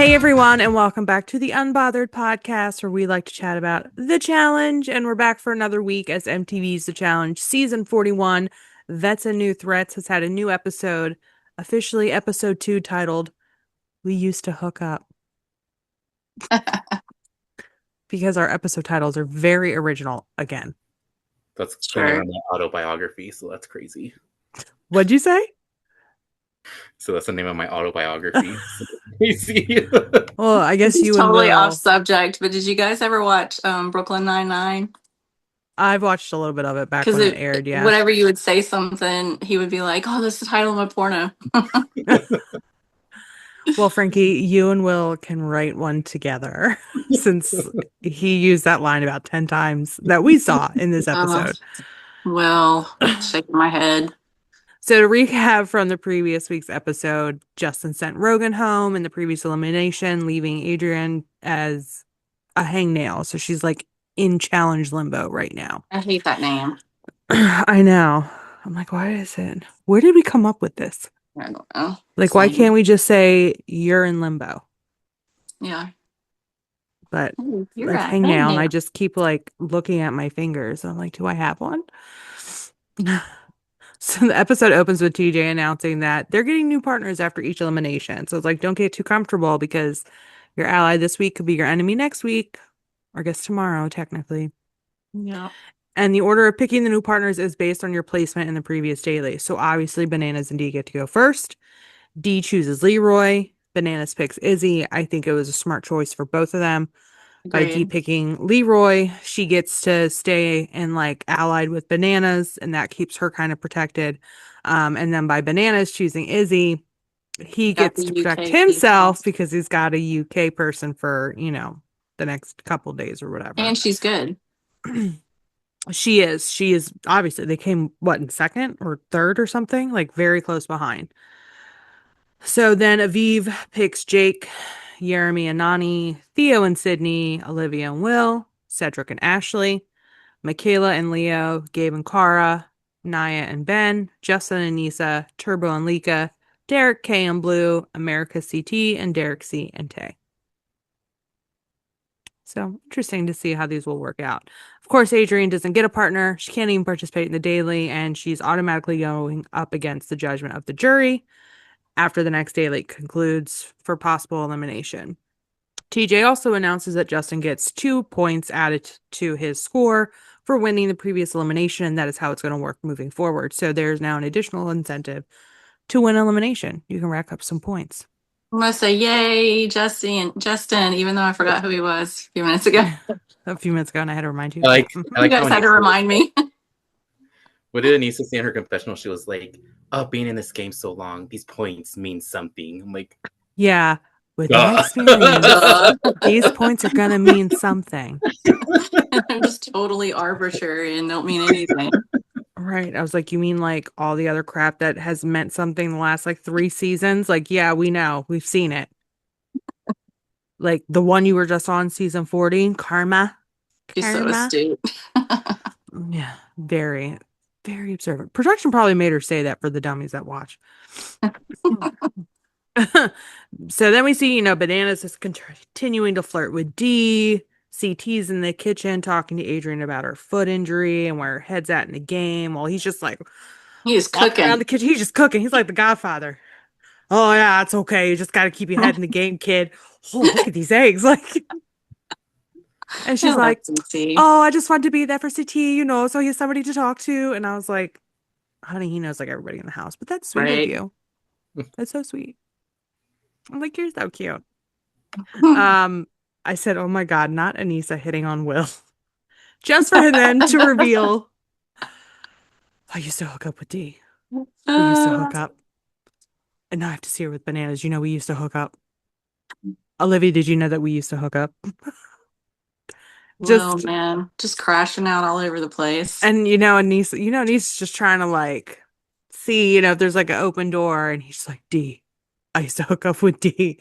Hey everyone, and welcome back to the Unbothered Podcast, where we like to chat about The Challenge. And we're back for another week as MTV's The Challenge Season 41, Vets and New Threats, has had a new episode, officially episode 2, titled We Used to Hook Up. Because our episode titles are very original again. That's the name of my autobiography, so that's crazy. What'd you say? So that's the name of my autobiography. So crazy. Well, I This guess is you and totally off Will. subject, but did you guys ever watch Brooklyn Nine-Nine? I've watched a little bit of it back Because when it aired, yeah. whenever you would say something, he would be like, "Oh, that's the title of my porno." Well, Frankie, you and Will can write one together since he used that line about 10 times that we saw in this Oh, episode. well, shaking my head. So to recap from the previous week's episode, Justin sent Rogan home in the previous elimination, leaving Adrian as a hangnail. So she's like in challenge limbo right now. I hate that name. I know. I'm like, why is it? Where did we come up with this? I don't know. Like, why can't we just say you're in limbo? Yeah. But Ooh, you're like a hangnail, and I hangnail. just keep like looking at my fingers. I'm like, do I have one? So the episode opens with TJ announcing that they're getting new partners after each elimination. So it's like, don't get too comfortable because your ally this week could be your enemy next week, or I guess tomorrow, technically. Yeah. And the order of picking the new partners is based on your placement in the previous daily. So obviously, Bananas and D get to go first. D chooses Leroy. Bananas picks Izzy. I think it was a smart choice for both of them. By D Agreed. picking Leroy, she gets to stay and like allied with Bananas, and that keeps her kind of protected. And then by Bananas choosing Izzy, he Got gets the to protect UK people. himself because he's got a UK person for, the next couple days or whatever. And she's good. She is. She is obviously they came what in second or third or something, like very close behind. So then Aviv picks Jake, Jeremy and Nani, Theo and Sydney, Olivia and Will, Cedric and Ashley, Michaela and Leo, Gabe and Cara, Naya and Ben, Justin and Nisa, Turbo and Lika, Derek K and Blue, America CT, and Derek C and Tay. So interesting to see how these will work out. Of course, Adrienne doesn't get a partner. She can't even participate in the daily, and she's automatically going up against the judgment of the jury after the next daily concludes for possible elimination. TJ also announces that Justin gets 2 points added to his score for winning the previous elimination, and that is how it's going to work moving forward. So there's now an additional incentive to win elimination. You can rack up some points. I'm gonna say, "Yay, Justin!" Even though I forgot who he was a few minutes ago. A few minutes ago, and I had to remind you. I like, Yeah. I You like how guys had to remind me. what did Anissa say in her confessional? She was like, "Oh, being in this game so long, these points mean something." I'm like, Yeah. With my duh. experience, Duh. these points are going to mean something. They're just totally arbitrary and don't mean anything. Right. I was like, you mean like all the other crap that has meant something the last like 3 seasons? Like, yeah, we know. We've seen it. Like the one you were just on, season 40, Karma. She's so Karma. astute. Yeah. Very, very observant. Production probably made her say that for the dummies that watch. So then we see, Bananas is continuing to flirt with D. CT's in the kitchen talking to Adrian about her foot injury and where her head's at in the game. While he's just like He is walking around cooking. the kitchen. He's just cooking. He's like the Godfather. Oh yeah, it's okay. You just got to keep your head in the game, kid. Oh, look at these eggs. Like, and I she's love like, CT. oh, I just wanted to be there for CT, so he has somebody to talk to. And I was like, honey, he knows like everybody in the house, but that's sweet of Right. you. That's so sweet. I'm like, you're so cute. Oh, Um, I said, oh my God, not Anissa hitting on Will. Just for them to reveal, I used to hook up with D. We used to hook up. And now I have to see her with Bananas. We used to hook up. Olivia, did you know that we used to hook up? well, Just, man, just crashing out all over the place. and Anissa, Anissa's just trying to like see, if there's like an open door, and he's like, D, I used to hook up with D.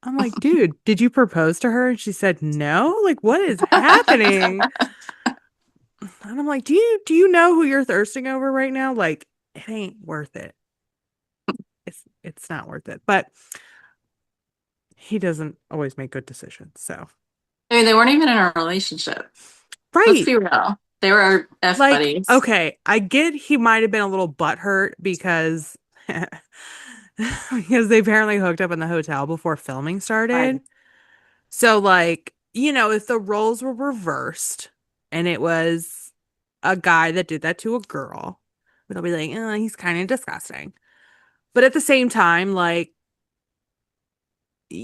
I'm like, dude, did you propose to her? And she said, no. Like, what is happening? And I'm like, do you know who you're thirsting over right now? Like, it ain't worth it. It's not worth it. But he doesn't always make good decisions. So, I mean, they weren't even in a relationship. Let's right. be real. They were F Like, buddies. okay, I get he might have been a little butthurt because because they apparently hooked up in the hotel before filming Right. started. So, like, if the roles were reversed and it was a guy that did that to a girl, they'll be like, he's kind of disgusting. But at the same time, like,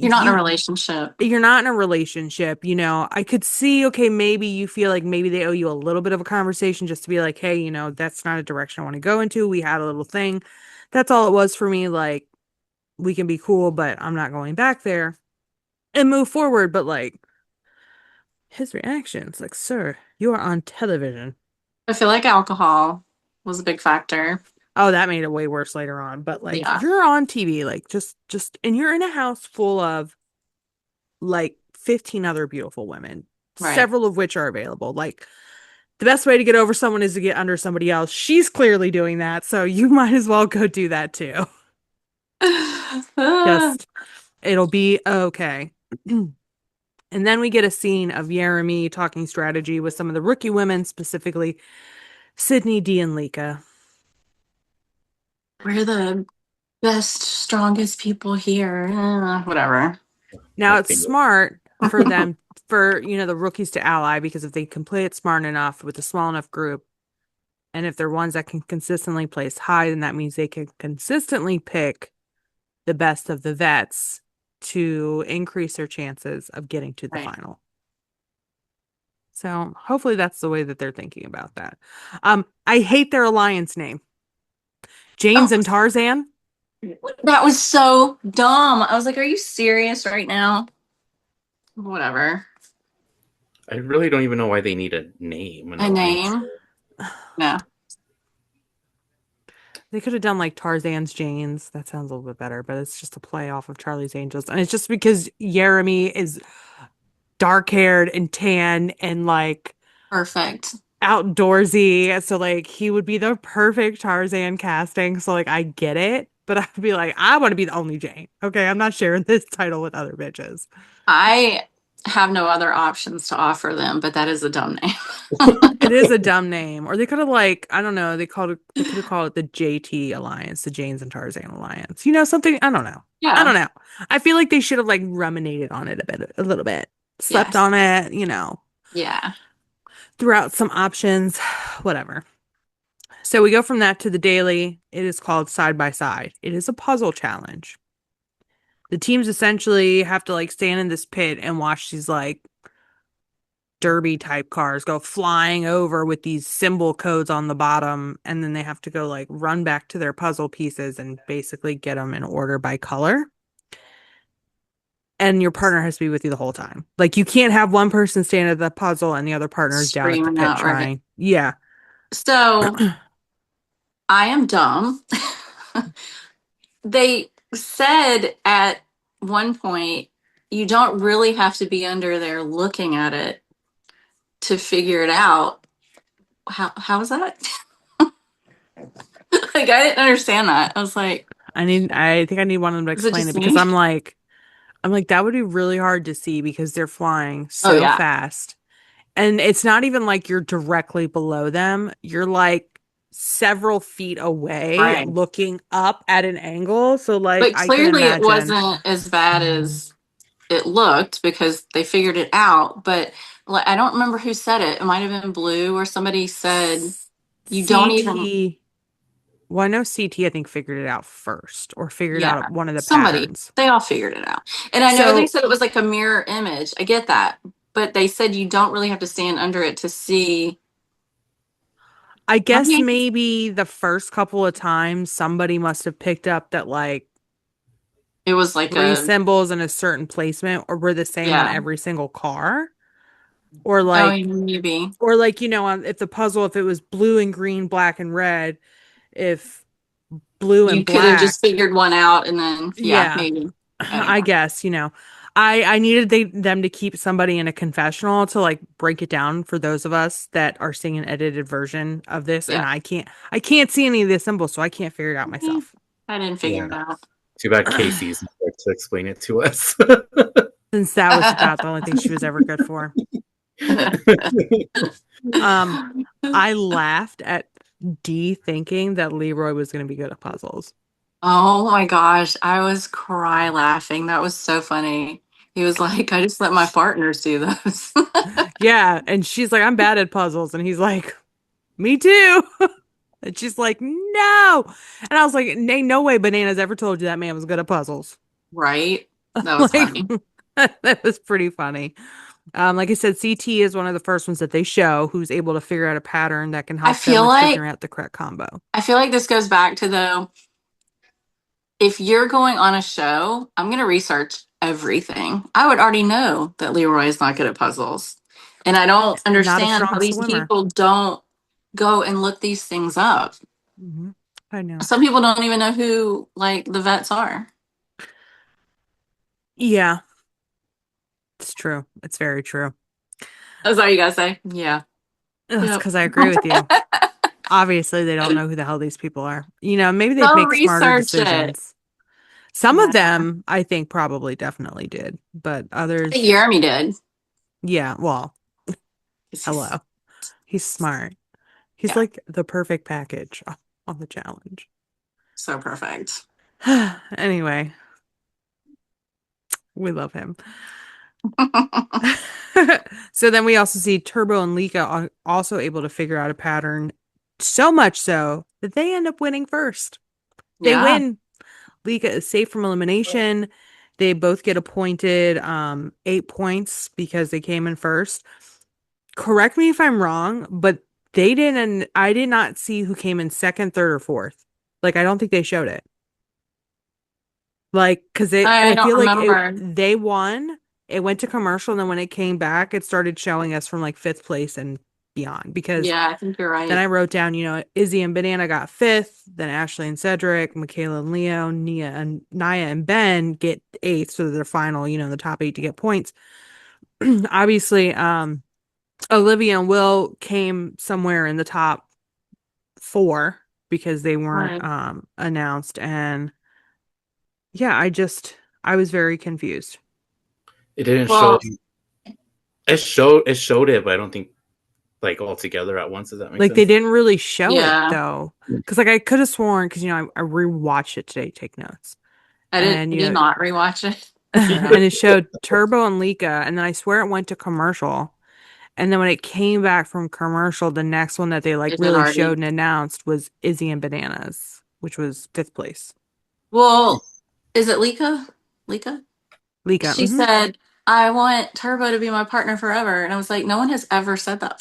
You're not in a you relationship. you're not in a relationship, I could see, okay, maybe you feel like maybe they owe you a little bit of a conversation just to be like, hey, that's not a direction I want to go into. We had a little thing. That's all it was for me. Like, we can be cool, but I'm not going back there and move forward. But like his reactions, like, sir, you are on television. I feel like alcohol was a big factor. Oh, that made it way worse later on. But like Yeah. you're on TV, like and you're in a house full of like 15 other beautiful women, Right. several of which are available. Like the best way to get over someone is to get under somebody else. She's clearly doing that, so you might as well go do that too. Just it'll be okay. And then we get a scene of Jeremy talking strategy with some of the rookie women, specifically Sydney, Dee, and Lika. We're the best, strongest people here. Whatever. Now My it's favorite. smart for them, for the rookies to ally, because if they can play it smart enough with a small enough group, and if they're ones that can consistently place high, then that means they can consistently pick the best of the vets to increase their chances of getting to the Right. final. So hopefully that's the way that they're thinking about that. I hate their alliance name. James Oh, and Tarzan. that was so dumb. I was like, are you serious right now? Whatever. I really don't even know why they need a name, an A alliance. name? No. They could have done like Tarzan's Janes. That sounds a little bit better, but it's just a play off of Charlie's Angels. And it's just because Jeremy is dark haired and tan and like Perfect. outdoorsy. So like he would be the perfect Tarzan casting. So like I get it, but I'd be like, I want to be the only Jane. Okay, I'm not sharing this title with other bitches. I have no other options to offer them, but that is a dumb name. It is a dumb name. Or they could have like, I don't know, they could have called it the JT Alliance, the Janes and Tarzan Alliance. Something, I don't know. I Yeah. don't know. I feel like they should have like ruminated on it a little bit. Slept Yes. on it, Yeah. threw out some options, whatever. So we go from that to the daily. It is called Side by Side. It is a puzzle challenge. The teams essentially have to like stand in this pit and watch these like derby type cars go flying over with these symbol codes on the bottom, and then they have to go like run back to their puzzle pieces and basically get them in order by color. And your partner has to be with you the whole time. Like you can't have one person stand at the puzzle and the other partner is down at the Screaming pit out, right? trying. Yeah. So I am dumb. They said at one point, you don't really have to be under there looking at it to figure it out. How is that? Like I didn't understand that. I was like, I think I need one of them to is it explain it just because me? I'm like that would be really hard to see because they're flying Oh so yeah. fast. And it's not even like you're directly below them. You're like several feet away Right. looking up at an angle. So like But I can clearly it imagine. wasn't as bad as it looked because they figured it out. But like, I don't remember who said it. It might have been Blue or somebody said you don't even. CT. Well, I know CT, I think, figured it out first or figured Yeah, out one of the somebody. patterns. They all figured it out. And I know they So said it was like a mirror image. I get that. But they said you don't really have to stand under it to see. I I guess mean, maybe the first couple of times somebody must have picked up that like it was like three a, symbols in a certain placement or were the same on yeah. every single car. Or Oh, like maybe. if the puzzle, if it was blue and green, black and red, if blue and You could have black, just figured one out and then, yeah, yeah, maybe. I don't I know. guess, I needed them to keep somebody in a confessional to like break it down for those of us that are seeing an edited version of this, and Yeah. I can't see any of the symbols, so I can't figure it out Mm, myself. I didn't figure Yeah. it out. Too bad Casey's not there to explain it to us. Since that was about the only thing she was ever good for. I laughed at Dee thinking that Leroy was going to be good at puzzles. Oh my gosh, I was cry laughing. That was so funny. He was like, I just let my partners do those. Yeah, and she's like, I'm bad at puzzles. And he's like, me too. And she's like, no. And I was like, ain't no way Bananas ever told you that man was good at puzzles. Right? That was Like, funny. that was pretty funny. Like I said, CT is one of the first ones that they show who's able to figure out a pattern that can I help them feel with like figuring out the correct combo. this goes back to though, if you're going on a show, I'm gonna research everything. I would already know that Leroy is not good at puzzles. And I don't Not a understand how strong these swimmer. people don't go and look these things up. Hmm. I know. Some people don't even know who like the vets are. Yeah, it's true. It's very true. That's all you gotta say. Yeah. That's Yep. because I agree with you. Obviously, they don't know who the hell these people are. Maybe they'd Go make smarter research it. decisions. Some of Yeah. them, I think, probably definitely did, but I think others, Jeremy did. yeah, well, 'Cause hello. He's smart. He's yeah, like the perfect package on the challenge. so perfect. Anyway, we love him. So then we also see Turbo and Lika are also able to figure out a pattern, so much so that they end up winning first. They Yeah. win. Lika is safe from elimination. They both get appointed 8 points because they came in first. Correct me if I'm wrong, but I did not see who came in second, third, or fourth. Like, I don't think they showed it. Like, because I I don't feel like remember. they won. It went to commercial, and then when it came back, it started showing us from like fifth place and beyond. Because Yeah, I think you're then right. I wrote down, Izzy and Banana got fifth, then Ashley and Cedric, Michaela and Leo, Naya and Ben get eighth, so they're final, the top eight to get points. Obviously, Olivia and Will came somewhere in the top four because they weren't Right. announced, and yeah, I was very confused. It didn't show. Well, It showed it, but I don't think like all together at once. Does that make Like, they sense? didn't really show it yeah, though, because like I could have sworn, because I rewatched it today to take notes, and I did not rewatch it. Yeah. and it showed Turbo and Lika, and then I swear it went to commercial. And then when it came back from commercial, the next one that they like Is it really already? showed and announced was Izzy and Bananas, which was fifth place. Well, is it Lika? Lika? Lika, She said, I want Turbo to be my partner forever. And I was like, no one has ever said that.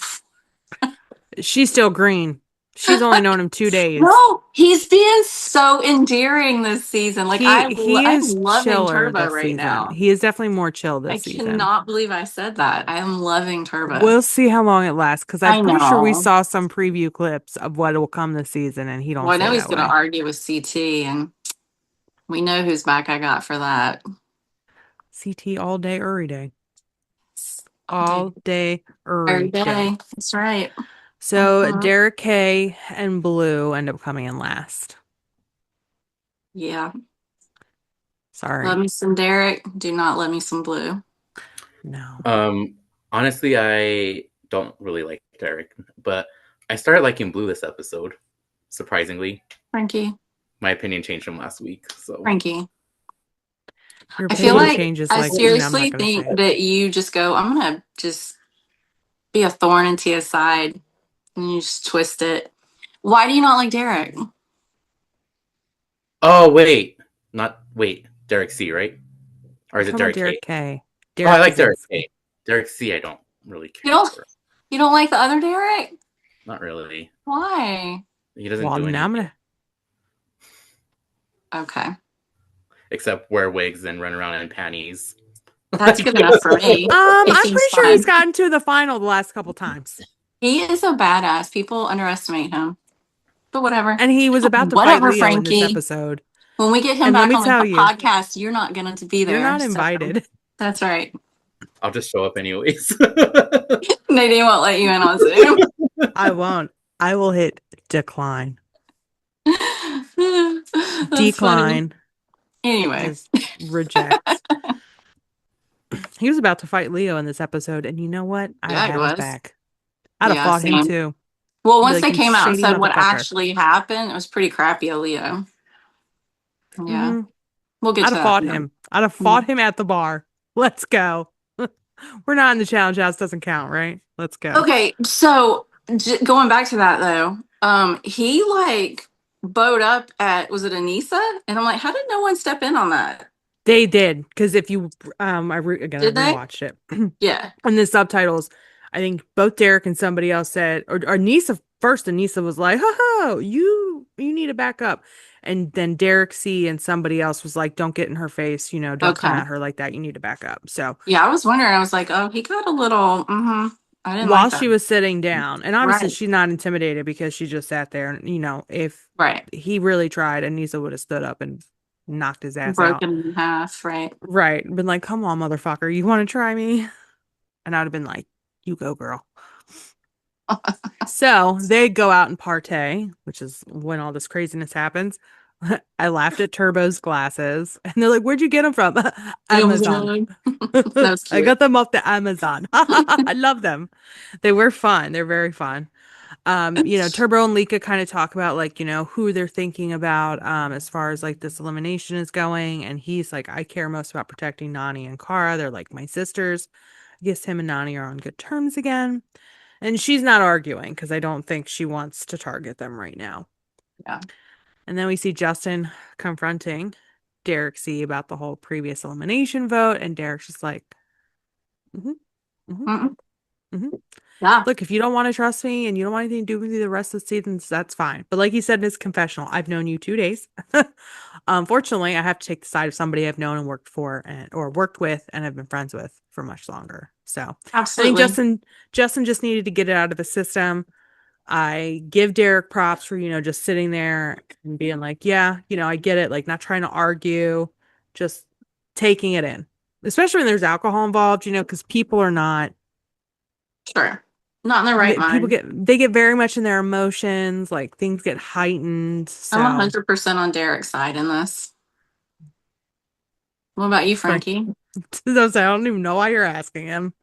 she's still green. She's only known him 2 days. No, he's being so endearing this season. Like He I'm is loving chiller Turbo this right season. now. He is definitely more chill I this season. cannot believe I said that. I am loving Turbo. We'll see how long it lasts, because I'm I pretty sure we know. saw some preview clips of what will come this season, and he Well, don't I stay know he's that going to way. argue with CT, and we know whose back I got for that. CT all day, every day. All day. All day, Every every day. day. That's right. So Mhm. Derek K and Blue end up coming in last. Yeah. Love Sorry. me some Derek. Do not love me some Blue. No. Honestly, I don't really like Derek, but I started liking Blue this episode. Surprisingly, Frankie. my opinion changed from last week. So Frankie. Your I feel opinion like changes I like, I'm not seriously going to say think it. that you just go, I'm going to just be a thorn in Tia's side. And you just twist it. Why do you not like Derek? oh wait, Derek C, right? Or We're is it talking about Derek K? Derek K. Oh, I Derek like Derek Kaczynski. K. Derek C, I don't really You care don't for. you don't like the other Derek? Not really. Why? He doesn't Well, do now I'm anything going Okay. except wear wigs and run around in panties. That's good enough for me. to. He I'm seems pretty sure he's fine. gotten to the final the last couple times. He is a badass. People underestimate him. But whatever. And he was about to fight Whatever, Leo in this Frankie. episode. When we get him And let back me on the tell you, podcast, you're not going to be you're there. not So invited. that's right. I'll just show up anyways. Nadine won't let you in on Zoom. I won't. I will hit decline. That's funny. Decline. Anyway, Just rejects. He was about to fight Leo in this episode, and you know what? I'd have yeah, it had his was. back. I'd have Yeah, fought him same. too. Well, I'd be once like, they you came out and shady said what motherfucker. actually happened, it was pretty crappy, Leo. Yeah, Hmm. we'll get I'd to have that. fought him. I'd have Yeah. fought him at the bar. Let's go. We're not in the challenge house, doesn't count, right? Let's go. Okay, so going back to that though, he like bowed up at was it Anissa? And I'm like, how did no one step in on that? They did, because if you I Did they? rewatched it. Yeah. In the subtitles, I think both Derek and somebody else said, or Nisa first, and Nisa was like, "Ho ho, you need to back up," and then Derek C and somebody else was like, "Don't get in her face, don't come Okay. at her like that. You need to back up." So Yeah, I was wondering. I was like, oh, he got a little. I didn't like while that. she was sitting down, and obviously Right. she's not intimidated because she just sat there, and if Right. he really tried, and Nisa would have stood up and knocked his ass out, Broken in half. Right. right? Been like, "Come on, motherfucker, you want to try me?" And I'd have been like, "You go, girl." So they go out and partay, which is when all this craziness happens. I laughed at Turbo's glasses, and they're like, "Where'd you get them from?" Amazon. That was I cute. got them off the Amazon. I love them. They were fun. They're very fun. Turbo and Lika kind of talk about like, who they're thinking about as far as like this elimination is going. And he's like, I care most about protecting Nani and Kara. They're like my sisters. I guess him and Nani are on good terms again. And she's not arguing because I don't think she wants to target them right now. Yeah. And then we see Justin confronting Derek C about the whole previous elimination vote. And Derek's just like, mm-hmm, mm-hmm, Mm-mm. mm-hmm. Yeah. Look, if you don't want to trust me and you don't want anything to do with me the rest of the seasons, that's fine. But like he said in his confessional, I've known you 2 days. Unfortunately, I have to take the side of somebody I've known and worked for or worked with and have been friends with for much longer. So I think Absolutely. Justin just needed to get it out of his system. I give Derek props for, just sitting there and being like, yeah, I get it. Like not trying to argue, just taking it in, especially when there's alcohol involved, because people are not Sure. Not in the right people mind. get very much in their emotions, like things get heightened. I'm So 100% on Derek's side in this. What about you, Frank, Frankie? I don't even know why you're asking him.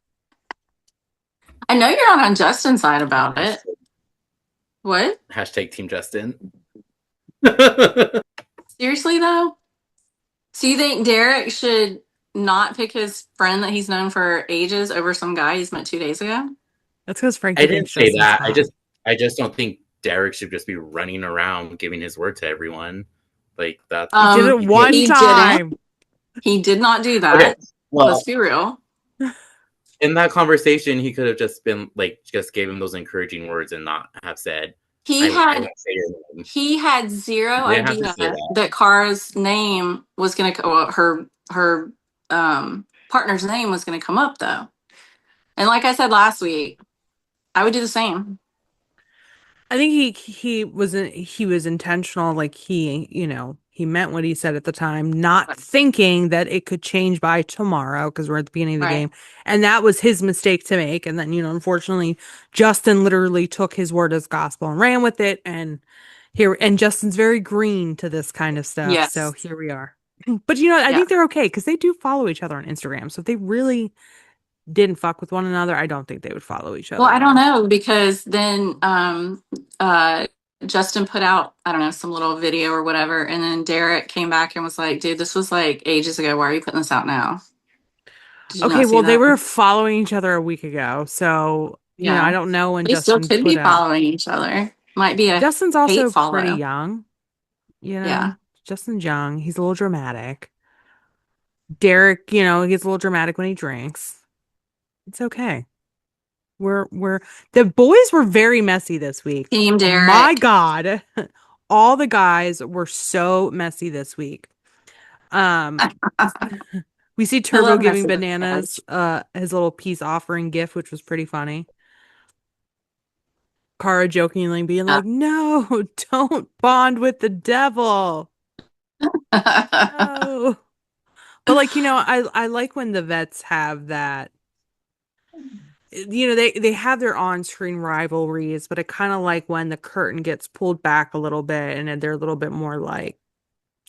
I know you're not on Justin's side about it. Hashtag, What? hashtag Team Justin. Seriously, though? So you think Derek should not pick his friend that he's known for ages over some guy he's met 2 days ago? That's because I Frankie didn't thinks say Justin's that. hot. I just don't think Derek should just be running around giving his word to everyone. Like that. He did it one He didn't. time. He did not do Okay. that. Let's Well, be real. in that conversation, he could have just been like, just gave him those encouraging words and not have said, He I had won't say your name. he had zero He didn't have to idea say that. that Kara's name was going to well, her partner's name was going to come up though. And like I said last week, I would do the same. I think he was intentional, like he meant what he said at the time, not thinking that it could change by tomorrow because we're at the beginning of the Right. game. And that was his mistake to make. And then, unfortunately, Justin literally took his word as gospel and ran with it. And Justin's very green to this kind of stuff. So Yes. here we are. But I Yeah. think they're okay because they do follow each other on Instagram. So if they really didn't fuck with one another, I don't think they would follow each Well, other I don't now. know because then uh Justin put out, I don't know, some little video or whatever, and then Derek came back and was like, dude, this was like ages ago. Why are you putting this out now? Did you Okay, not see well, they that? were following each other a week ago. So, I Yeah. don't know when They still Justin could put be out. following each other. Might be a Justin's hate also pretty follow. young, Yeah. Justin's young. He's a little dramatic. Derek, he gets a little dramatic when he drinks. It's okay. We're the boys were very messy this week. Team My Derek. God. All the guys were so messy this week. Um, we see I Turbo love giving messing with Bananas guys. his little peace offering gift, which was pretty funny. Kara jokingly being Yeah. like, "No, don't bond with the devil." No. But like, I like when the vets have that, they have their on-screen rivalries, but I kind of like when the curtain gets pulled back a little bit and then they're a little bit more like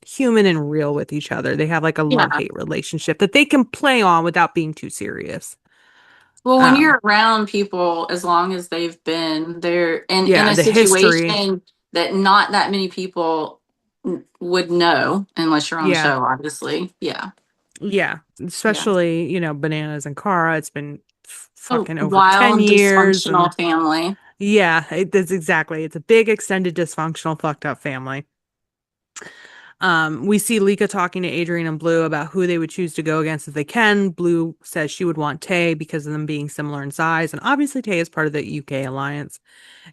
human and real with each other. They have like a Yeah. love-hate relationship that they can play on without being too serious. Well, when Um, you're around people as long as they've been there in yeah, a the history. situation that not that many people would know unless you're on the Yeah. show, obviously. Yeah. Yeah. Yeah. Especially, Bananas and Cara. It's been A fucking over 10 wild, years and dysfunctional family. yeah, that's exactly. It's a big extended dysfunctional fucked up family. We see Lika talking to Adrian and Blue about who they would choose to go against if they can. Blue says she would want Tay because of them being similar in size, and obviously Tay is part of the UK alliance.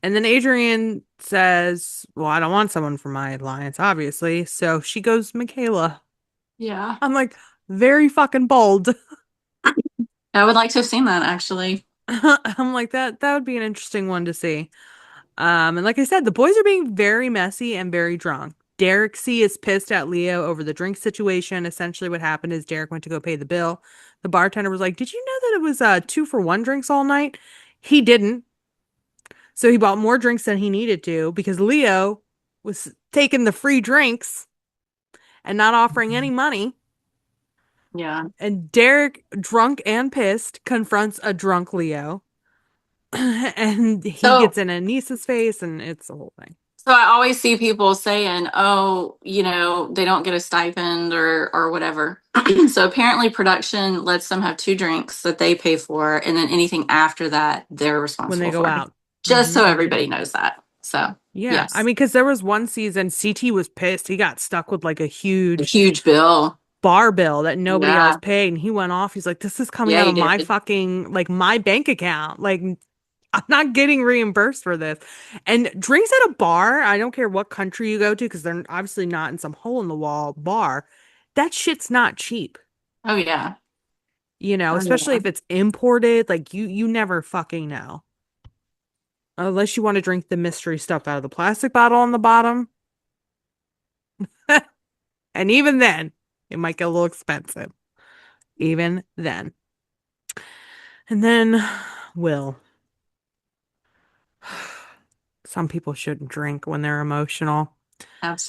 And then Adrian says, "Well, I don't want someone from my alliance, obviously." So she goes Michaela. Yeah. I'm like, very fucking bold. I would like to have seen that actually. I'm like that would be an interesting one to see. And like I said, the boys are being very messy and very drunk. Derek C is pissed at Leo over the drink situation. Essentially, what happened is Derek went to go pay the bill. The bartender was like, "Did you know that it was 2-for-1 drinks all night?" He didn't. So he bought more drinks than he needed to because Leo was taking the free drinks and not offering any money. Yeah. And Derek, drunk and pissed, confronts a drunk Leo. And he So gets in Anissa's face, and it's the whole thing. So I always see people saying, "Oh, they don't get a stipend or whatever." So apparently, production lets them have two drinks that they pay for, and then anything after that, they're When they responsible go for. out. Just Hmm. so everybody knows that. So Yeah. I yes, mean, because there was one season, CT was pissed. He got stuck with like a a huge huge bill. bar bill that nobody else Yeah, paid. And he went off. He's like, this is coming yeah, out he of my did. fucking, like, my bank account. Like, I'm not getting reimbursed for this. And drinks at a bar, I don't care what country you go to, because they're obviously not in some hole in the wall bar. That shit's not cheap. Oh yeah, oh Especially yeah. if it's imported. Like, you never fucking know. Unless you want to drink the mystery stuff out of the plastic bottle on the bottom. And even then, it might get a little expensive. Even then. And then, Will. Some people shouldn't drink when they're emotional.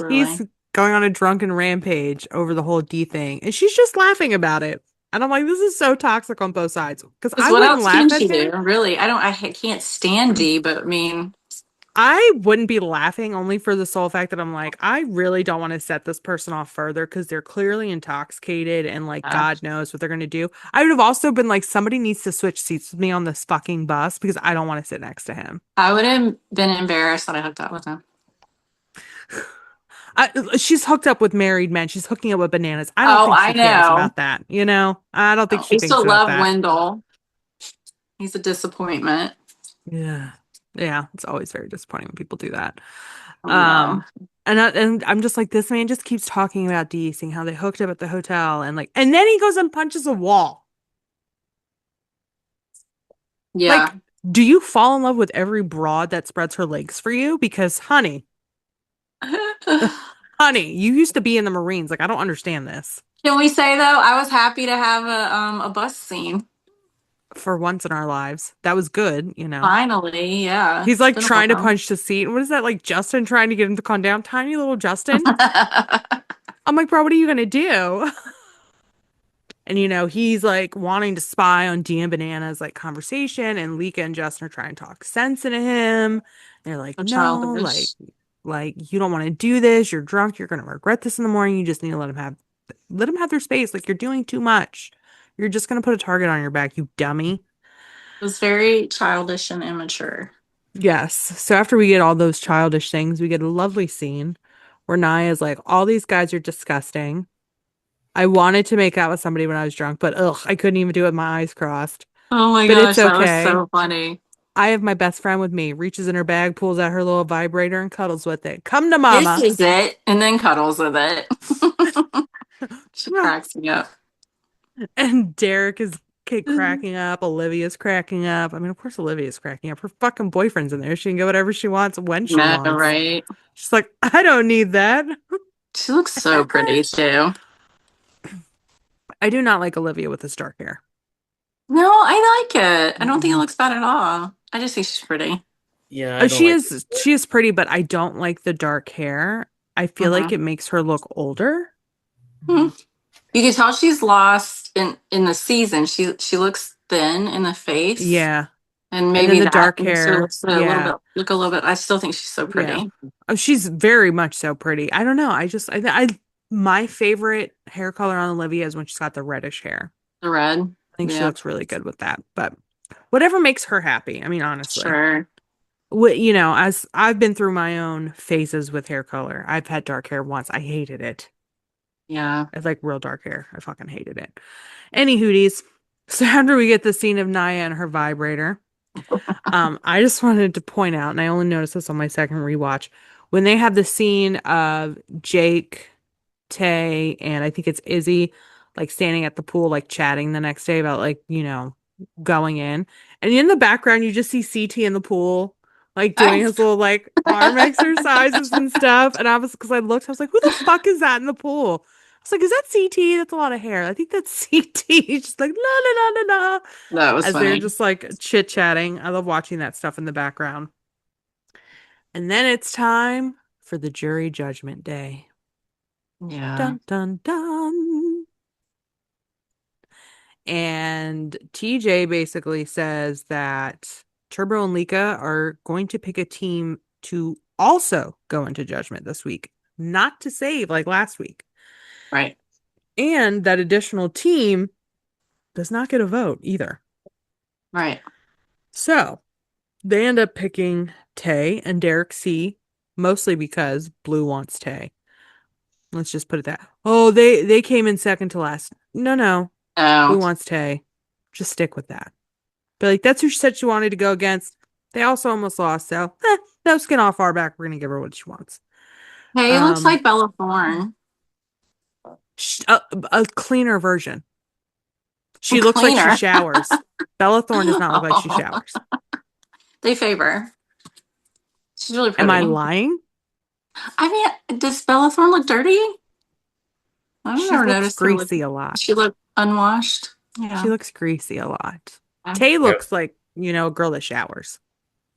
He's Absolutely. going on a drunken rampage over the whole D thing, and she's just laughing about it. And I'm like, this is so toxic on both sides. Because Because I what wouldn't else can laugh at she do? him. Really, I can't stand D, but I mean, I wouldn't be laughing only for the sole fact that I'm like, I really don't want to set this person off further because they're clearly intoxicated and like uh, God knows what they're gonna do. I would have also been like, somebody needs to switch seats with me on this fucking bus because I don't want to sit next to him. I would have been embarrassed that I hooked up with him. She's hooked up with married men. She's hooking up with bananas. I don't Oh, think I she cares know. about that. I don't think Oh, she we thinks still about love that. Wendell. He's a disappointment. Yeah. Yeah, it's always very disappointing when people do that. I know. Um, and I'm just like, this man just keeps talking about Dee, seeing how they hooked up at the hotel, and then he goes and punches a wall. Yeah. Like, do you fall in love with every broad that spreads her legs for you? Because, honey, you used to be in the Marines. Like, I don't understand this. Can we say though, I was happy to have a bus scene. For once in our lives, that was good. Finally, yeah. He's It's like been a trying to while. punch the seat. What is that, like Justin trying to get him to calm down? Tiny little Justin. I'm like, bro, what are you gonna do? And he's like wanting to spy on Dee and Banana's like conversation, and Lika and Justin are trying to talk sense into him. They're like, So no, like, childish. you don't want to do this. You're drunk. You're gonna regret this in the morning. You just need to let them have their space. Like, you're doing too much. You're just gonna put a target on your back, you dummy. It was very childish and immature. Yes. So after we get all those childish things, we get a lovely scene where Naya's like, all these guys are disgusting. I wanted to make out with somebody when I was drunk, but ugh, I couldn't even do it with my eyes crossed. Oh my But it's gosh, that was okay. so funny. I have my best friend with me, reaches in her bag, pulls out her little vibrator, and cuddles with it. Come to This mama. is it, and then cuddles with it. She cracks me up. And Derek is cracking up. Olivia's cracking up. I mean, of course, Olivia's cracking up. Her fucking boyfriend's in there. She can get whatever she wants when she No, wants. right? She's like, I don't need that. She looks so pretty too. I do not like Olivia with this dark hair. No, I like it. I don't think it Mm-mm. looks bad at all. I just think she's pretty. Yeah, I don't She like is pretty, but I don't like the dark hair. I feel like it makes her look older. Hmm. You can tell she's lost in the season. She looks thin in the face, Yeah. and And then maybe the that dark makes her hair. Yeah. look a little bit. I still think she's so Yeah. pretty. Oh, she's very much so pretty. I don't know. I my favorite hair color on Olivia is when she's got the reddish hair. The red, I think she yeah, looks really good with that. But whatever makes her happy. I mean, honestly. sure, You know, as I've been through my own phases with hair color. I've had dark hair once. I hated it. yeah. I like real dark hair. I fucking hated it. Any hooties. So after we get the scene of Naya and her vibrator, I just wanted to point out, and I only noticed this on my second rewatch, when they have the scene of Jake, Tay, and I think it's Izzy, like standing at the pool, like chatting the next day about like, you know, going in. And in the background, you just see CT in the pool, like doing I, his little like arm exercises and stuff. And because I looked, I was like, who the fuck is that in the pool? I was like, is that CT? That's a lot of hair. I think that's CT. Just like, la la la la la, that was as they're funny. just like chit chatting. I love watching that stuff in the background. And then it's time for the jury judgment day. Yeah, Dun dun dun. And TJ basically says that Turbo and Lika are going to pick a team to also go into judgment this week, not to save like last week. right, And that additional team does not get a vote either. right. So they end up picking Tay and Derek C, mostly because Blue wants Tay. Let's just put it that. Oh, they came in second to last. No. Blue Oh, wants Tay. Just stick with that. But like that's who she said she wanted to go against. They also almost lost, so no skin off our back. We're gonna give her what she wants. hey, it looks Um, like Bella Thorne. a cleaner version. She looks like she Cleaner. showers. Bella Thorne does not look like she showers. They favor. She's really Am I pretty. lying? I mean, does Bella Thorne look dirty? I've She never looks noticed her look. greasy a lot. She look unwashed. She Yeah. looks greasy a lot. Yeah. Tay Yep. looks like, you know, a girl that showers.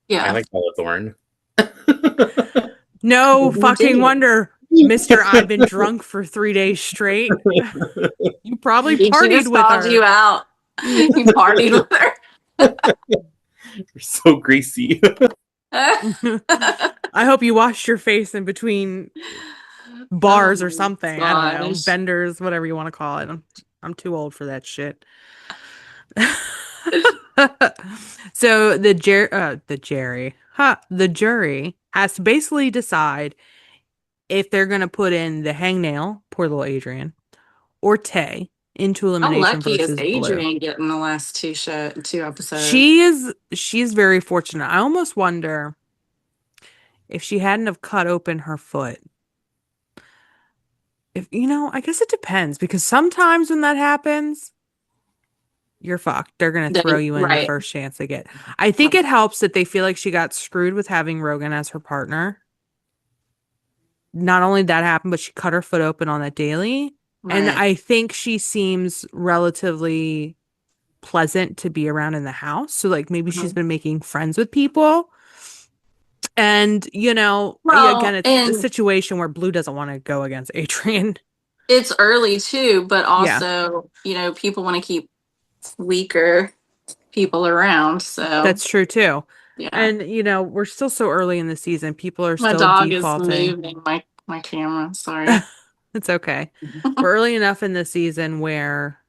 I Yeah. like Bella Thorne. No fucking Indeed. wonder, Mr. I've been drunk for 3 days straight. You probably She partied just with called her. you out. You partied with her. You're so greasy. I hope you washed your face in between bars or Oh something. I don't know. gosh. Vendors, whatever you want to call it. I'm too old for that shit. So the jury has to basically decide if they're going to put in the hangnail, poor little Adrian, or Tay into How elimination lucky is versus Blue. Adrian getting the last two episodes? She's very fortunate. I almost wonder if she hadn't have cut open her foot. If you know, I guess it depends because sometimes when that happens, you're fucked. They're gonna throw you in the Right. first chance they get. I think it helps that they feel like she got screwed with having Rogan as her partner. Not only that happened, but she cut her foot open on that daily. And Right. I think she seems relatively pleasant to be around in the house. So like maybe she's Mhm. been making friends with people. And you know, again, Well, it's a and situation where Blue doesn't want to go against Adrian. it's early too, but Yeah, also, people want to keep weaker people around. So, that's true too. yeah. And you know, we're still so early in the season. People are My still dog is defaulting. moving my camera. Sorry. It's okay. We're early enough in the season where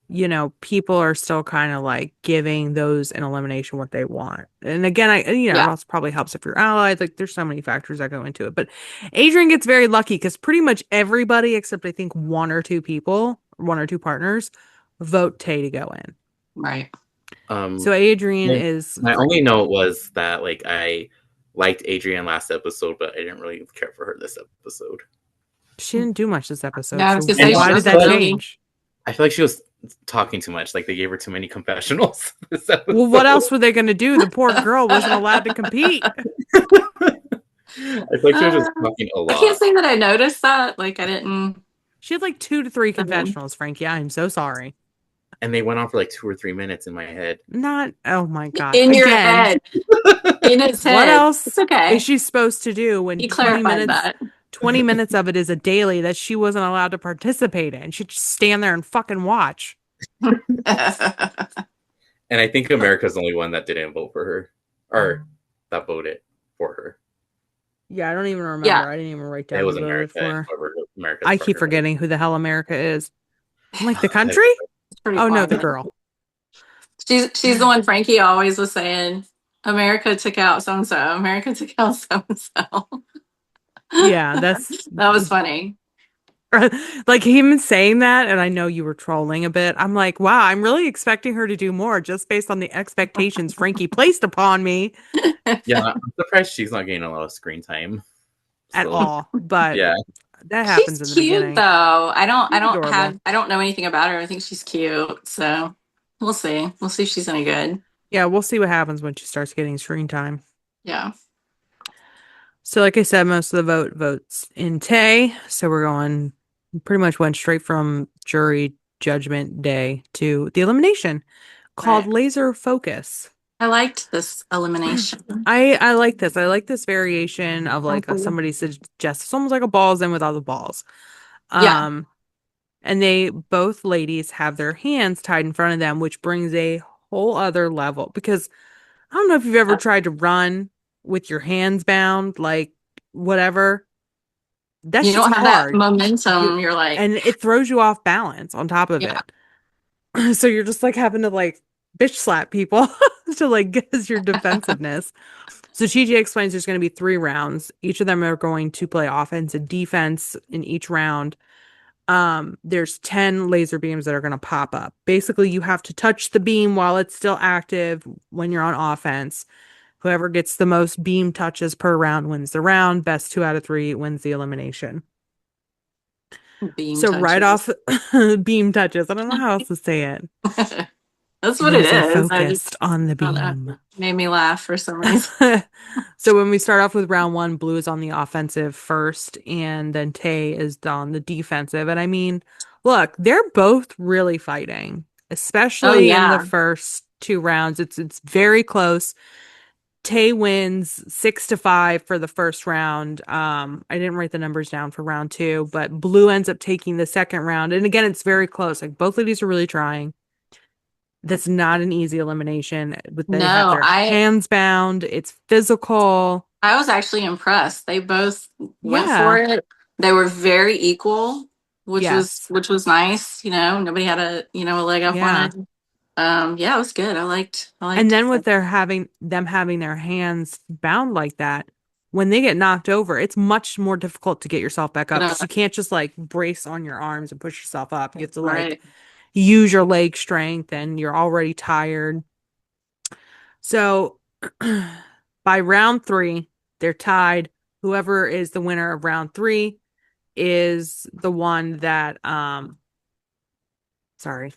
you know, people are still kind of like giving those in elimination what they want. And again, it Yeah. also probably helps if you're allied. Like there's so many factors that go into it. But Adrian gets very lucky because pretty much everybody except I think one or two people, one or two partners, vote Tay to go in. Right. So um, Adrian my, is my only free. note was that like I liked Adrian last episode, but I didn't really care for her this episode. She didn't do much this episode. Yeah, I was So gonna And say I she why did doesn't that feel like really. change? I feel like she was talking too much. Like they gave her too many confessionals this Well, what episode. else were they going to do? The poor girl wasn't allowed to compete. I feel like she was just Uh, talking a I can't lot. say that I noticed that. Like I didn't. She had like 2 to 3 I mean, confessionals, Frankie. I'm so sorry. And they went on for like 2 or 3 minutes in my head. Not, oh my God. In your Again, head, in his what head. It's else is okay. she supposed to do when He clarified that. 20 minutes of it is a daily that she wasn't allowed to participate in? She'd just stand there and fucking watch. And I think America's the only one that didn't vote for her, or that voted for her. Yeah, I don't even remember. Yeah. I didn't even write It down was who voted America, and for. whoever America's I keep partner was. forgetting who the hell America is. I'm like, the I country? It's pretty Oh no, the funny. girl. She's the one Frankie always was saying, America took out so and so. America took out so and so. Yeah, that's That was funny. like him saying that, and I know you were trolling a bit. I'm like, wow, I'm really expecting her to do more just based on the expectations Frankie placed upon me Yeah, I'm surprised she's not getting a lot of screen time. at So all. But yeah, that She's happens in the cute beginning. though. She's adorable. I don't know anything about her. I think she's cute. So we'll see. We'll see if she's any good. Yeah, we'll see what happens when she starts getting screen time. Yeah. So, like I said, most of the votes in Tay. So we're going pretty much went straight from jury judgment day to the elimination called Right. laser focus. I liked this elimination. I like this. I like this variation of like somebody suggests it's almost like a balls in without the balls. Yeah. Um, and they both ladies have their hands tied in front of them, which brings a whole other level because I don't know if you've ever tried to run with your hands bound, like whatever. That You shit's don't have that hard. You momentum. You're like, and it throws you off balance on top of yeah. it. So you're just like having to like bitch slap people to like get your defensiveness. So TJ explains there's going to be 3 rounds. Each of them are going to play offense and defense in each round. There's 10 laser beams that are going to pop up. Basically, you have to touch the beam while it's still active when you're on offense. Whoever gets the most beam touches per round wins the round. Best 2 out of 3 wins the elimination. Beam So right touches. off beam touches. I don't know how else to say it. That's what it Laser is. I just focused on the I don't know. beam. Made me laugh for some reason. So when we start off with round 1, Blue is on the offensive first, and then Tay is on the defensive. And I mean, look, they're both really fighting, Oh especially in the yeah. first 2 rounds. It's very close. Tay wins 6-5 for the first round. I didn't write the numbers down for round 2, but Blue ends up taking the second round. And again, it's very close. Like both ladies are really trying. That's not an easy elimination. But they have No, their hands bound. It's physical. I was actually impressed. They both went for Yeah. it. They were very equal, Yes. which was nice. You know, nobody had a leg up on Yeah. it. Yeah, it was good. I And liked then with it. them having their hands bound like that, when they get knocked over, it's much more difficult to get yourself back up because you can't just like brace on your arms and push yourself up. You have to like Right. use your leg strength and you're already tired. So by round 3, they're tied. Whoever is the winner of round 3 is the one that sorry,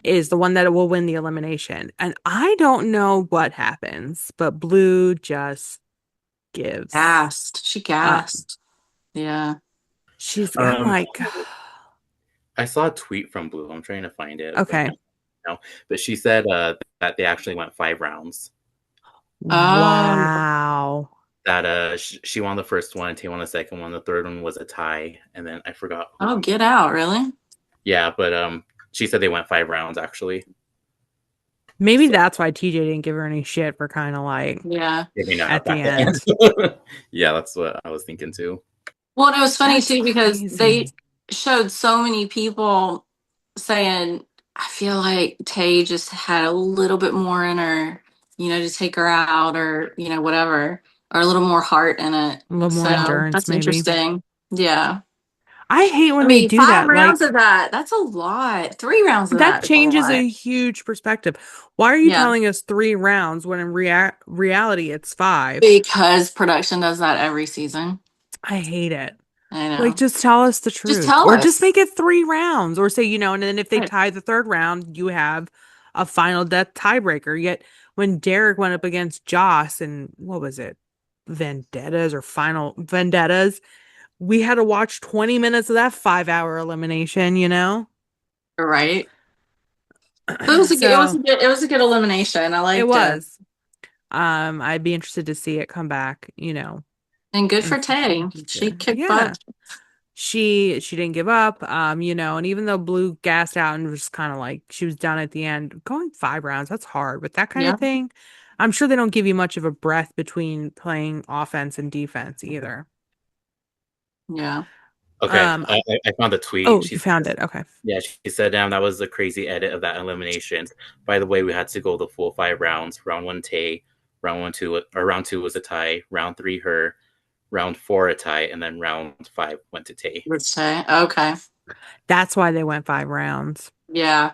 is the one that will win the elimination. And I don't know what happens, but Blue just gives Gassed. She up. gasped. Yeah. I'm um, like, I saw a tweet from Blue. I'm trying to find it, but I okay, can't now. But she said that they actually went 5 rounds. Oh, wow. That she won the first one, Tay won the second one, the third one was a tie, and then I forgot who oh, won. get out, really? Yeah, but she said they went 5 rounds actually. Maybe So that's why TJ didn't give her any shit for kind of like Yeah. maybe not at have the back the end. end. Yeah, that's what I was thinking too. Well, and it was funny That's too because they crazy. showed so many people saying, I feel like Tay just had a little bit more in her, to take her out or, whatever, or a little more heart in it. A little more So endurance, that's maybe. interesting. Yeah. I hate I when they mean, do five that. rounds Like, of that, that's a lot. 3 rounds of that that is a changes lot. a huge perspective. Why are you Yeah. telling us 3 rounds when in reality it's 5? Because production does that every season. I hate it. I Like, know. just tell us the Just truth. tell Or just us. make it 3 rounds. Or say, and then if they Right. tie the third round, you have a final death tiebreaker. Yet when Derek went up against Joss and what was it? Vendettas or final vendettas, we had to watch 20 minutes of that 5-hour elimination, you know? Right. It was a good, So it was a good elimination. I it liked it. was. I'd be interested to see it come back, And good in for Tay. the She future. kicked Yeah. butt. She didn't give up, and even though Blue gassed out and was kind of like she was done at the end, going 5 rounds, that's hard. With that kind Yeah. of thing, I'm sure they don't give you much of a breath between playing offense and defense either. Yeah. Okay, Um, I found the tweet. oh, She you said, found it. Okay. yeah, she said, "Damn, that was a crazy edit of that elimination. By the way, we had to go the full 5 rounds. Round one, Tay. Round two was a tie. Round three, her. Round four, a tie, and then round five went to Tay." Let's say. Okay. That's why they went 5 rounds. Yeah.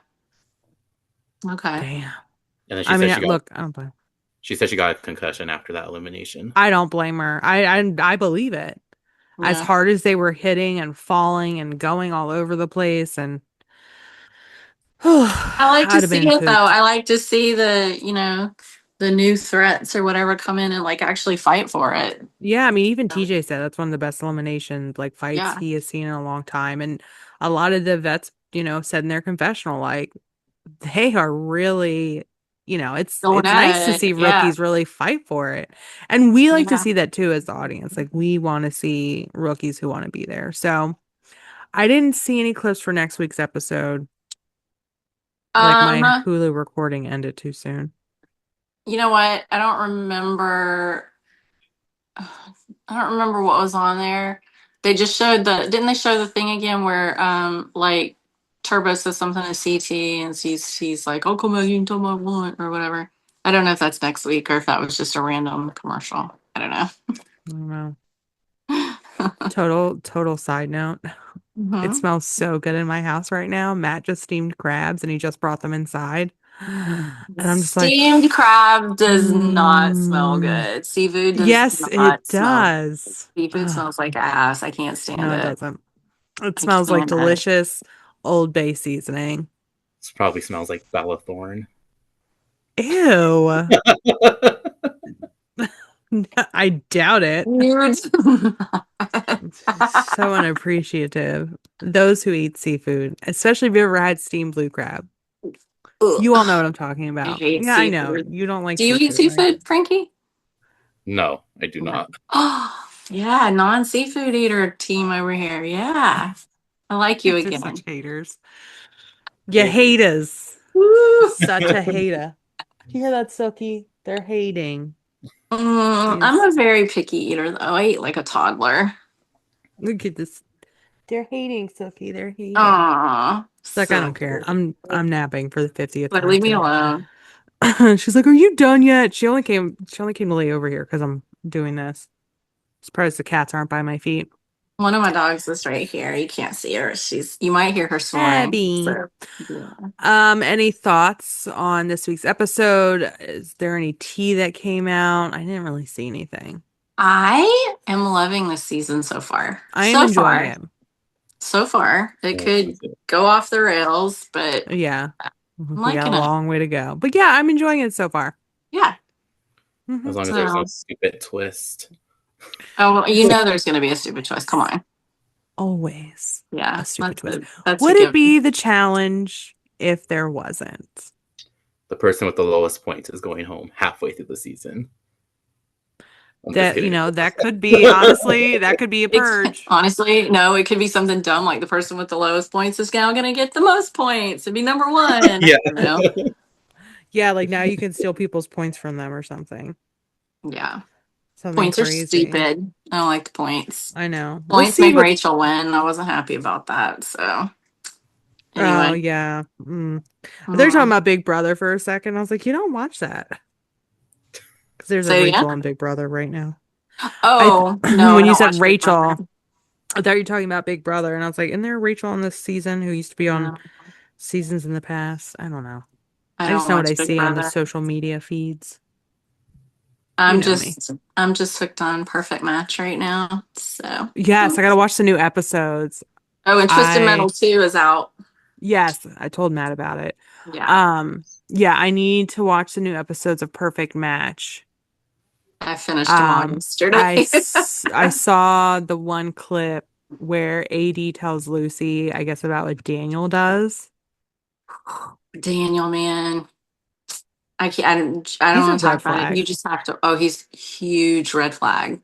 Okay. Damn. And then I mean, look, I don't blame. she said she got a concussion after that elimination. I don't blame her. I believe it. As Yeah. hard as they were hitting and falling and going all over the place, and I like to I'd have see been it though. pooped. I like to see the new threats or whatever come in and like actually fight for it. Yeah, I mean, even TJ said that's one of the best elimination like fights Yeah. he has seen in a long time, and a lot of the vets, said in their confessional like they are really, Going it's nice to at see it. Yeah. rookies really fight for it, and we like to Yeah. see that too as the audience. Like we want to see rookies who want to be there. So I didn't see any clips for next week's episode. Like my Um, Hulu recording ended too soon. you know what? I don't remember what was on there. They just showed didn't they show the thing again where like Turbo says something to CT and he's like, "I'll come back, you can tell me what I want," or whatever. I don't know if that's next week or if that was just a random commercial. I don't I don't know. know. Total side note. It Mhm. smells so good in my house right now. Matt just steamed crabs and he just brought them inside. And I'm just like, Steamed crab does not smell mm, good. Seafood does yes, it not smell good. does. Seafood Ugh, smells like ass. I can't stand no, it it. doesn't. It I smells like can't. delicious Old Bay seasoning. This probably smells like Bella Thorne. Ew. I doubt it. Dude. It's so unappreciative. Those who eat seafood, especially if you've ever had steamed blue crab. You all Ugh, know what I'm talking I about. hate Yeah, I know. seafood. You don't like Do you eat seafood, right? seafood, Frankie? No, I do Okay. not. Oh, yeah, non-seafood eater team over here. Yeah, I like You you guys are such again. haters. You haters. Woo. Such a hater. Do you hear that, Silky? They're hating. I'm She's a very picky eater, though. I eat like a toddler. look at this. They're hating, Silky. They're hating. Aw, It's like I so don't care. cute. I'm napping for the 50th Like, time leave me today. alone. She's like, "Are you done yet?" She only came to lay over here because I'm doing this. Surprised the cats aren't by my feet. One of my dogs is right here. You can't see her. You might hear her snoring. Abby. So, yeah. Any thoughts on this week's episode? Is there any tea that came out? I didn't really see anything. I am loving this season so far. I am enjoying it. So far, it Yes, me could too. go off the rails, but Yeah. I'm We got a liking it. long way to go. But yeah, I'm enjoying it so far. Yeah. Hmm. As long as there's no So, stupid twist. oh, well, you know, there's going to be a stupid choice. Come on. Always Yeah, a stupid twist. that's a Would it given. be the challenge if there wasn't? The person with the lowest points is going home halfway through the season. I'm just That, kidding. that could be, honestly, that could be a purge. Honestly, no, it could be something dumb like the person with the lowest points is now going to get the most points and be number one. I Yeah. don't know. Yeah, like now you can steal people's points from them or something. Yeah. Something Points are crazy. stupid. I don't like the points. I know. We'll Points see made what. Rachel win. I wasn't happy about that. So, Oh, anyway. yeah. They're talking Mm. about Big Brother for a second. I was like, you don't watch that. Because there's a So, yeah. Rachel on Big Brother right now. Oh, no, I When you don't said watch Big Brother. Rachel, I thought you were talking about Big Brother, and I was like, isn't there a Rachel on this season who used to be on No, seasons in the past? I don't know. I I just don't know what I watch Big see on the Brother. social media feeds. You I'm know me. just I'm just hooked on Perfect Match right now. So, Yes, I gotta watch the new episodes. oh, and Twisted Metal I 2 is out. yes, I told Matt about it. Yeah, Yeah, I need to watch the new episodes of Perfect Match. I finished them all yesterday. I saw the one clip where AD tells Lucy, I guess, about what Daniel does. Daniel, man. I can't. I He's don't a want to talk red about it. You flag. just have to. Oh, he's huge red flag.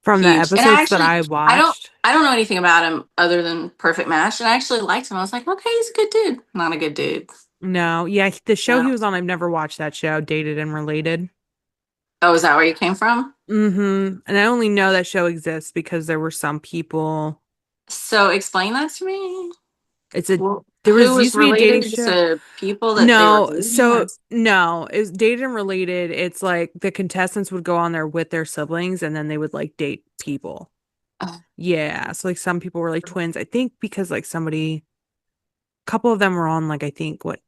From the Huge. And episodes that I watched. I don't know anything about him other than Perfect Match. And I actually liked him. I was like, okay, he's a good dude. Not a good dude. No, yeah, the show he No. was on, I've never watched that show, Dated and Related. Oh, is that where you came from? And I only know that show exists because there were some people. So explain that to me. It's a Well, there who was was used to be a dating related show. to people that they were No, dating or so no, it's dated and related. It's like the contestants would go on there with their siblings and then they would like date people. oh, Yeah, so like some people were like twins. I think because like somebody, a couple of them were on like I think what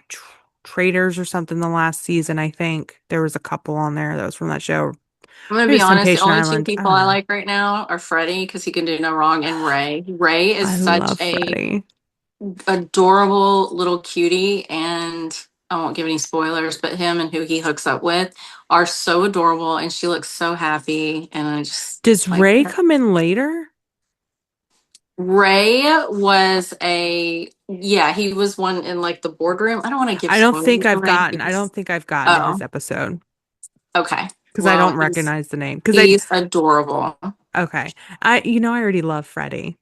tr Traders or something the last season. I think there was a couple on there that was from that show. I'm gonna Maybe be it's honest, the Temptation only two Island. I people don't I know. like right now are Freddie because he can do no wrong and Ray. Ray is I such love a Freddie. adorable little cutie, and I won't give any spoilers, but him and who he hooks up with are so adorable, and she looks so happy, and I just Does like Ray her. come in later? Ray was a yeah, he was one in like the boardroom. I don't want to give spoilers away I because don't think I've gotten to his oh, episode okay. because I Well, don't recognize the name. he's adorable. Okay. I already love Freddie.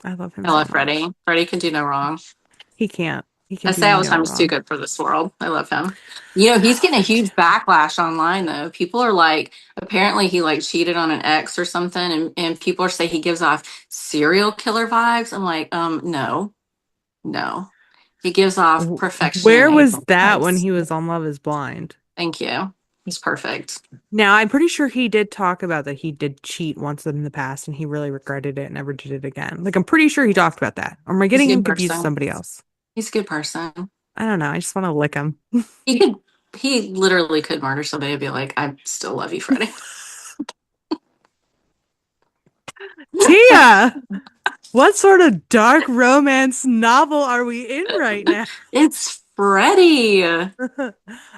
I love him I so love Freddie. much. Freddie can do no wrong. He I can do say all the no time he's too wrong. good for this world. I love him. You know, he's getting a huge backlash online though. People are like, apparently he like cheated on an ex or something, and people are saying he gives off serial killer vibes. I'm like, no, no. He gives off perfection in Where was April that when vibes. he was on Love is Blind? Thank you. He's perfect. Now, I'm pretty sure he did talk about that he did cheat once in the past and he really regretted it and never did it again. Like, I'm pretty sure he talked about that. Or am I He's a getting him good confused with person. somebody else? He's a good person. I don't know. I just want to lick him. He could he literally could murder somebody and be like, I still love you, Freddie. Tia, what sort of dark romance novel are we in right now? It's Freddie.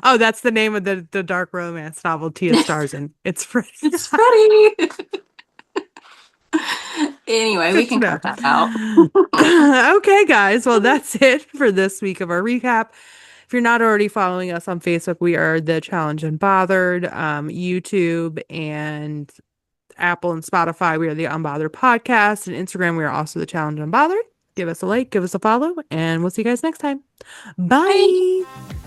Oh, that's the name of the dark romance novel Tia stars in. It's Freddie. It's Freddie. Anyway, we Good to can know. cut that out. Okay, guys. Well, that's it for this week of our recap. If you're not already following us on Facebook, we are The Challenge Unbothered, YouTube and Apple and Spotify. We are The Unbothered Podcast, and Instagram, we are also The Challenge Unbothered. Give us a like, give us a follow, and we'll see you guys next time. Bye. Bye.